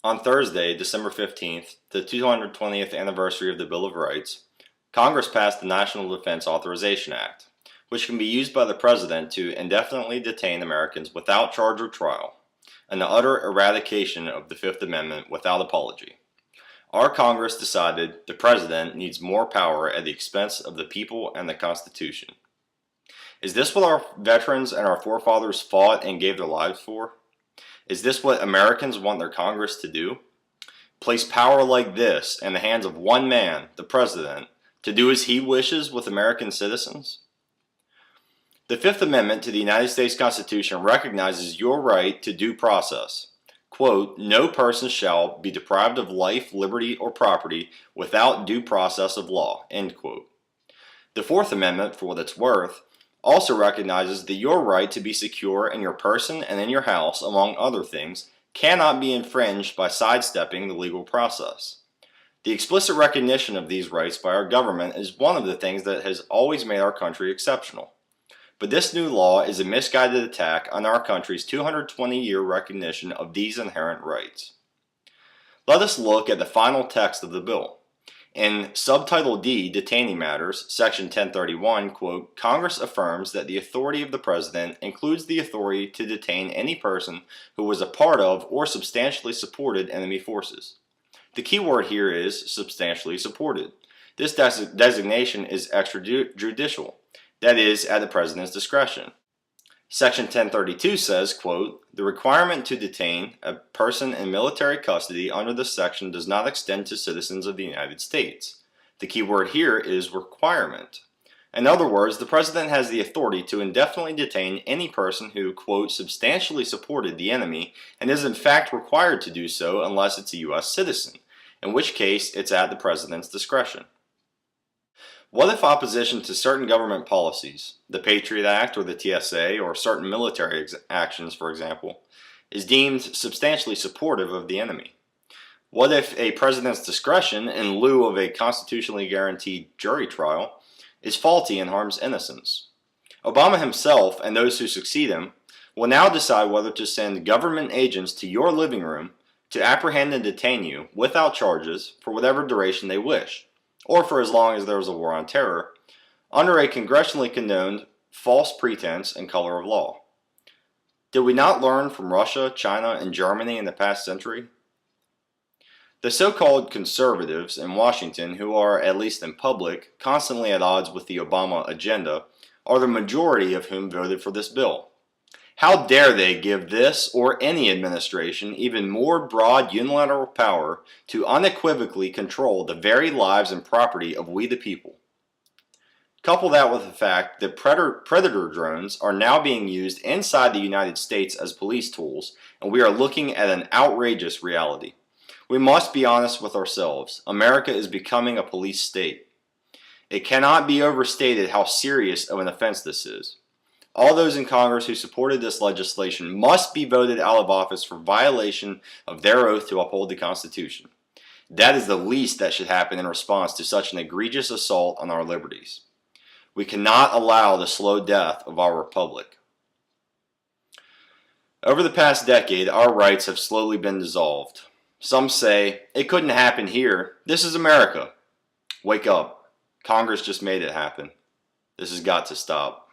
On Thursday, December 15th, the 220th anniversary of the Bill of Rights, Congress passed the National Defense Authorization Act, which can be used by the President to indefinitely detain Americans without charge or trial, and the utter eradication of the Fifth Amendment without apology. Our Congress decided the President needs more power at the expense of the people and the Constitution. Is this what our veterans and our forefathers fought and gave their lives for? Is this what Americans want their Congress to do? Place power like this in the hands of one man, the President, to do as he wishes with American citizens? The Fifth Amendment to the United States Constitution recognizes your right to due process. Quote, "No person shall be deprived of life, liberty, or property without due process of law." End quote. The Fourth Amendment, for what it's worth, also recognizes that your right to be secure in your person and in your house, among other things, cannot be infringed by sidestepping the legal process. The explicit recognition of these rights by our government is one of the things that has always made our country exceptional. But this new law is a misguided attack on our country's 220-year recognition of these inherent rights. Let us look at the final text of the bill. In Subtitle D, Detaining Matters, Section 1031, quote, "Congress affirms that the authority of the President includes the authority to detain any person who was a part of or substantially supported enemy forces." The key word here is substantially supported. This designation is extrajudicial, that is, at the President's discretion. Section 1032 says, quote, "The requirement to detain a person in military custody under this section does not extend to citizens of the United States." The key word here is requirement. In other words, the President has the authority to indefinitely detain any person who, quote, "substantially supported the enemy and is in fact required to do so unless it's a U.S. citizen, in which case it's at the President's discretion." What if opposition to certain government policies, the Patriot Act or the TSA, or certain military actions, for example, is deemed substantially supportive of the enemy? What if a president's discretion, in lieu of a constitutionally guaranteed jury trial, is faulty and harms innocence? Obama himself and those who succeed him will now decide whether to send government agents to your living room to apprehend and detain you without charges for whatever duration they wish, or for as long as there is a war on terror, under a congressionally condoned false pretense and color of law. Did we not learn from Russia, China, and Germany in the past century? The so-called conservatives in Washington, who are, at least in public, constantly at odds with the Obama agenda, are the majority of whom voted for this bill. How dare they give this or any administration even more broad unilateral power to unequivocally control the very lives and property of we the people? Couple that with the fact that predator drones are now being used inside the United States as police tools, and we are looking at an outrageous reality. We must be honest with ourselves. America is becoming a police state. It cannot be overstated how serious of an offense this is. All those in Congress who supported this legislation must be voted out of office for violation of their oath to uphold the Constitution. That is the least that should happen in response to such an egregious assault on our liberties. We cannot allow the slow death of our republic. Over the past decade, our rights have slowly been dissolved. Some say, "It couldn't happen here. This is America." Wake up. Congress just made it happen. This has got to stop.